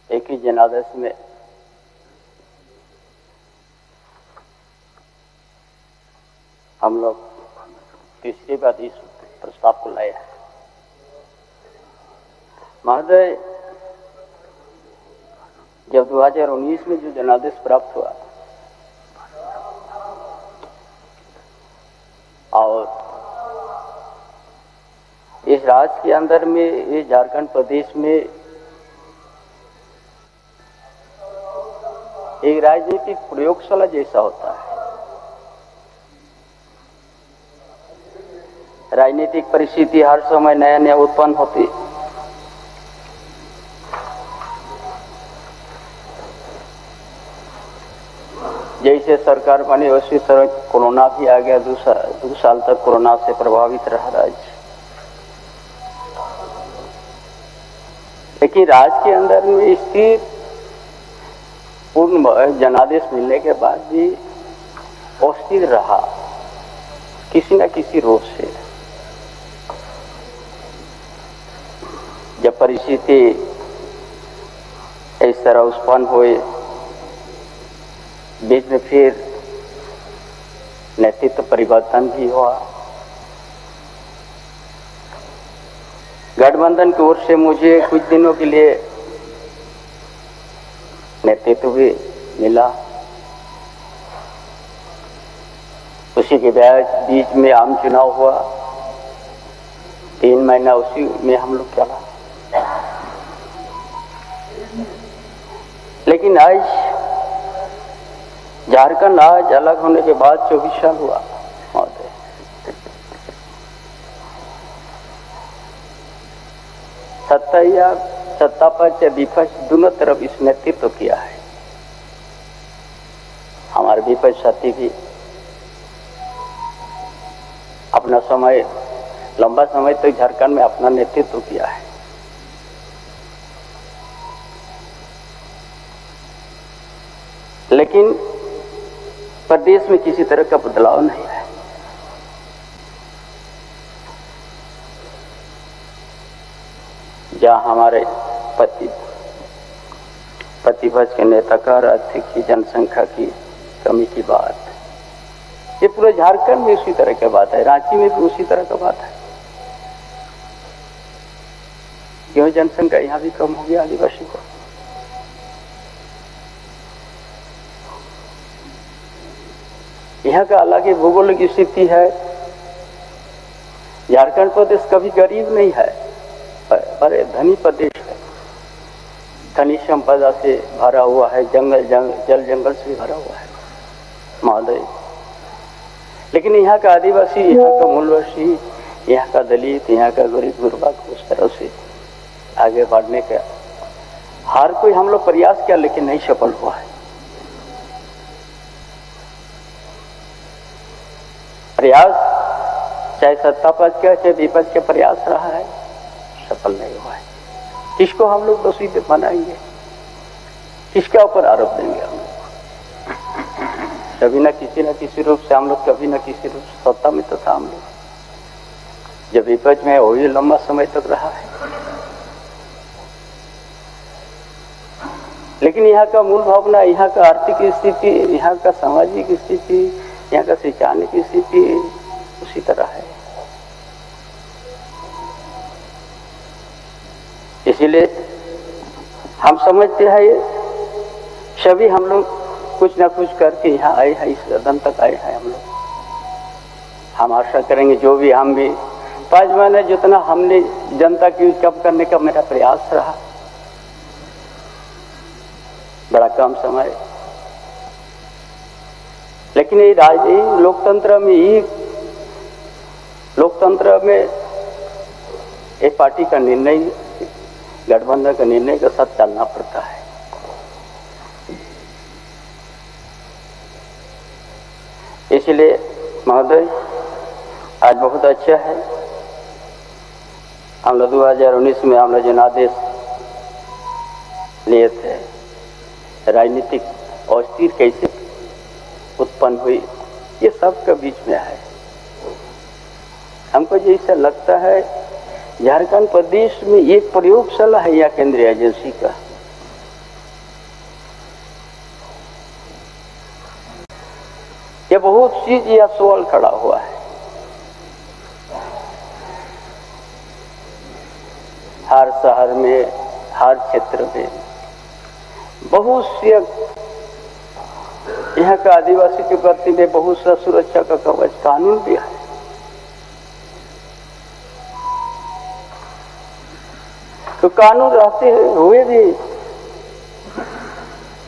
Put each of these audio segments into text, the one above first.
एक ही जनादेश में हम लोग तीसरी बार इस प्रस्ताव को लाए हैं। महोदय, जब 2019 में जो जनादेश प्राप्त हुआ और इस राज्य के अंदर में, इस झारखंड प्रदेश में एक राजनीतिक प्रयोगशाला जैसा होता है। राजनीतिक परिस्थिति हर समय नया नया उत्पन्न होती। जैसे सरकार बनी उसी तरह कोरोना भी आ गया। 2 साल तक कोरोना से प्रभावित रहा राज्य। लेकिन राज्य के अंदर में स्थिर पूर्ण जनादेश मिलने के बाद भी अस्थिर रहा किसी न किसी रूप से। जब परिस्थिति इस तरह उत्पन्न हुई, बीच में फिर नेतृत्व परिवर्तन भी हुआ। गठबंधन की ओर से मुझे कुछ दिनों के लिए नेतृत्व भी मिला। उसी के बीच में आम चुनाव हुआ। 3 महीना उसी में हम लोग चला। लेकिन आज झारखंड आज अलग होने के बाद 24 साल हुआ महोदय। सत्ता या सत्ता पक्ष या विपक्ष दोनों तरफ इस नेतृत्व किया है। हमारे विपक्ष साथी भी अपना समय, लंबा समय तक झारखंड में अपना नेतृत्व किया है। लेकिन प्रदेश में किसी तरह का बदलाव नहीं है। जहां हमारे प्रतिपक्ष के नेता का राज्य की जनसंख्या की कमी की बात, ये पूरे झारखंड में उसी तरह की बात है। रांची में भी उसी तरह का बात है। क्यों जनसंख्या यहाँ भी कम हो गया आदिवासी को? यहाँ का अलग ही भूगोलिक स्थिति है। झारखंड प्रदेश कभी गरीब नहीं है, बड़े धनी प्रदेश है। खनिज संपदा से भरा हुआ है, जल जंगल से भरा हुआ है महोदय। लेकिन यहाँ का आदिवासी, यहाँ का मूलवासी, यहाँ का दलित, यहाँ का गरीब गुरबा को उस तरह से आगे बढ़ने का हर कोई हम लोग प्रयास किया, लेकिन नहीं सफल हुआ है। प्रयास चाहे सत्ता पक्ष का चाहे विपक्ष का प्रयास रहा है, सफल नहीं हुआ है। किसको हम लोग दोषी बनाएंगे? किसके ऊपर आरोप देंगे? हम लोग कभी न किसी रूप से हम लोग कभी न किसी रूप से सत्ता में तो था हम लोग। जब विपक्ष में वही लंबा समय तक रहा है। लेकिन यहाँ का मूल भावना, यहाँ का आर्थिक स्थिति, यहाँ का सामाजिक स्थिति, यहाँ का शैक्षणिक स्थिति उसी तरह है। इसीलिए हम समझते हैं सभी हम लोग कुछ ना कुछ करके यहाँ आए हैं, इस सदन तक आए हैं हम लोग। हम आशा करेंगे जो भी हम भी 5 महीने जितना हमने जनता की कम करने का मेरा प्रयास रहा, बड़ा कम समय। लेकिन ये लोकतंत्र में एक पार्टी का निर्णय, गठबंधन का निर्णय के साथ चलना पड़ता है। इसलिए महोदय आज बहुत अच्छा है। हम लोग 2019 में हम लोग जनादेश लिए थे। राजनीतिक अस्थिर कैसे उत्पन्न हुई, ये सब के बीच में है। हमको जैसा लगता है झारखंड प्रदेश में एक प्रयोगशाला है या केंद्रीय एजेंसी का। चीज यह सवाल खड़ा हुआ है। हर शहर में, हर क्षेत्र में बहुत से यहाँ का आदिवासी के प्रति में बहुत सा सुरक्षा का कवच कानून भी है। तो कानून रहते हुए भी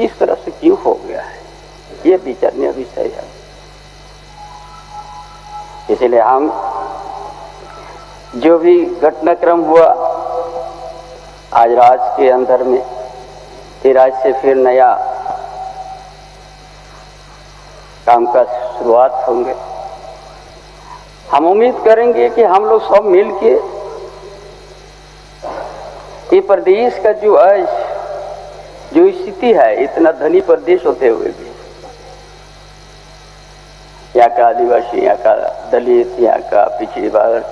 इस तरह से क्यों हो गया है, ये विचारणीय विषय है। इसलिए हम जो भी घटनाक्रम हुआ आज राज्य के अंदर में, फिर आज से फिर नया काम का शुरुआत होंगे। हम उम्मीद करेंगे कि हम लोग सब मिल के ये प्रदेश का जो आज जो स्थिति है, इतना धनी प्रदेश होते हुए भी यहाँ का आदिवासी, यहाँ का दलित, यहाँ का पिछड़ी वर्ग,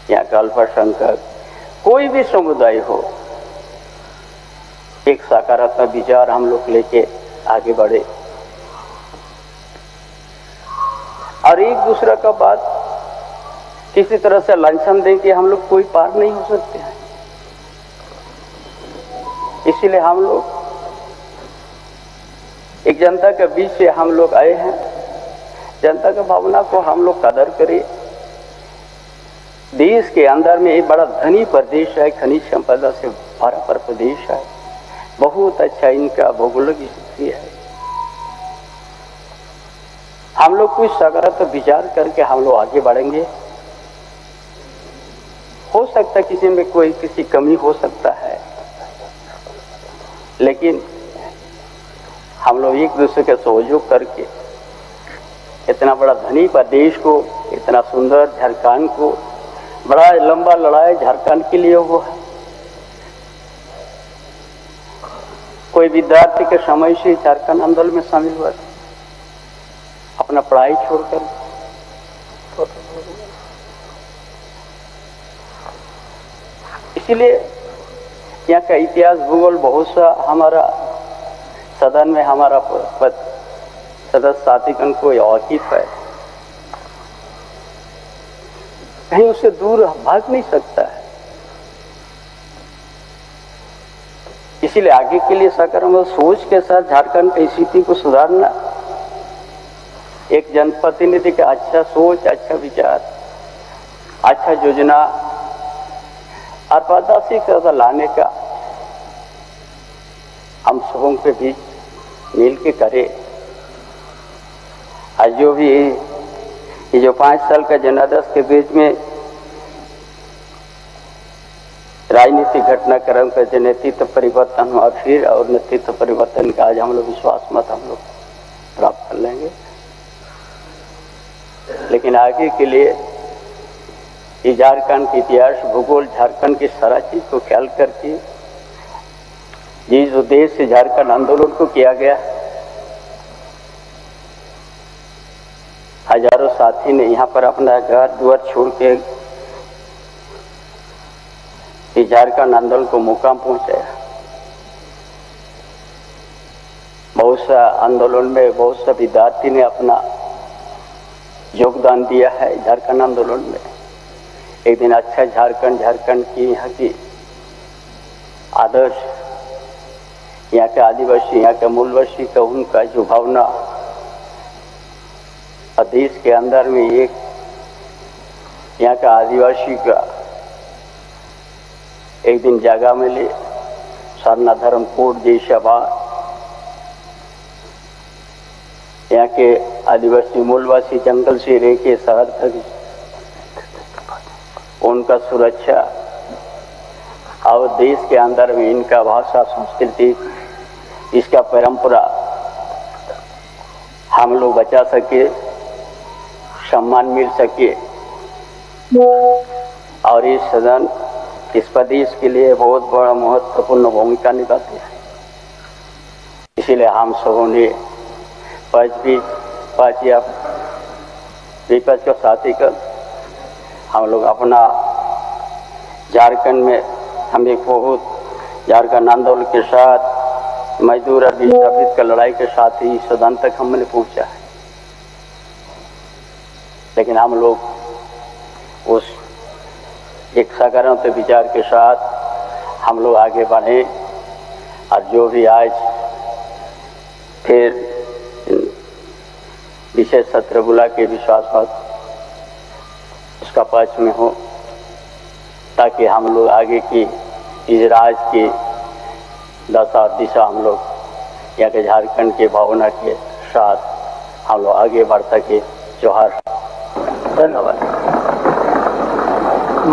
यहाँ का अल्पसंख्यक, कोई भी समुदाय हो, एक सकारात्मक विचार हम लोग लेके आगे बढ़े और एक दूसरा का बात किसी तरह से लांछन दे के हम लोग कोई पार नहीं हो सकते हैं। इसीलिए हम लोग एक जनता के बीच से हम लोग आए हैं। जनता की भावना को हम लोग कदर करें। देश के अंदर में एक बड़ा धनी प्रदेश है, खनिज संपदा से भरा पर प्रदेश है, बहुत अच्छा इनका भौगोलिक स्थिति है। हम लोग कुछ सकारात्मक विचार करके हम लोग आगे बढ़ेंगे। हो सकता है किसी में कोई किसी कमी हो सकता है, लेकिन हम लोग एक दूसरे के सहयोग करके इतना बड़ा धनी प्रदेश को, इतना सुंदर झारखंड को, बड़ा लंबा लड़ाई झारखंड के लिए हुआ है। कोई विद्यार्थी के समय से झारखंड आंदोलन में शामिल हुआ था, अपना पढ़ाई छोड़कर। इसलिए यहाँ का इतिहास भूगोल बहुत सा हमारा सदन में हमारा सदस्य साथीगण को वाकिफ है, कहीं उससे दूर भाग नहीं सकता है। इसीलिए आगे के लिए सकारात्मक सोच के साथ झारखंड की स्थिति को सुधारना, एक जनप्रतिनिधि का अच्छा सोच, अच्छा विचार, अच्छा योजना और पारदर्शिता लाने का हम सबों के बीच मिल के करें। आज जो भी ये जो 5 साल का जनादेश के बीच में राजनीतिक घटनाक्रम का जो नेतृत्व परिवर्तन हुआ, फिर और नेतृत्व परिवर्तन का आज हम लोग विश्वास मत हम लोग प्राप्त कर लेंगे। लेकिन आगे के लिए ये झारखंड के इतिहास भूगोल, झारखंड की सारा चीज को ख्याल करके जिस उद्देश्य से झारखंड आंदोलन को किया गया, हजारों साथी ने यहाँ पर अपना घर द्वार छोड़ के झारखंड आंदोलन को मुकाम पहुंचाया। बहुत सा आंदोलन में बहुत सा विद्यार्थी ने अपना योगदान दिया है झारखंड आंदोलन में। एक दिन अच्छा झारखंड, झारखंड की यहाँ की आदर्श, यहाँ के आदिवासी, यहाँ के मूलवासी का उनका जो भावना देश के अंदर में एक यहाँ का आदिवासी का एक दिन जगह मिले, सरना धर्मकोट जैसा बात, यहाँ के आदिवासी मूलवासी जंगल से रह के शहर तक उनका सुरक्षा और देश के अंदर में इनका भाषा, संस्कृति, इसका परंपरा हम लोग बचा सके, सम्मान मिल सके। और इस सदन इस प्रदेश के लिए बहुत बड़ा महत्वपूर्ण भूमिका निभाते हैं। इसीलिए हम सबों ने विपक्ष को साथी कर हम लोग अपना झारखंड में हमें बहुत झारखंड आंदोलन के साथ मजदूर और विस्थापित का लड़ाई के साथ ही सदन तक हमने पहुंचा है। लेकिन हम लोग उस एक सकारात्मक विचार के साथ हम लोग आगे बढ़े और जो भी आज फिर विशेष सत्र बुला के विश्वास मत उसका पक्ष में हो, ताकि हम लोग आगे की इस राज्य की दशा दिशा हम लोग यहाँ के झारखंड के भावना के साथ हम लोग आगे बढ़ सके। जोहार, धन्यवाद।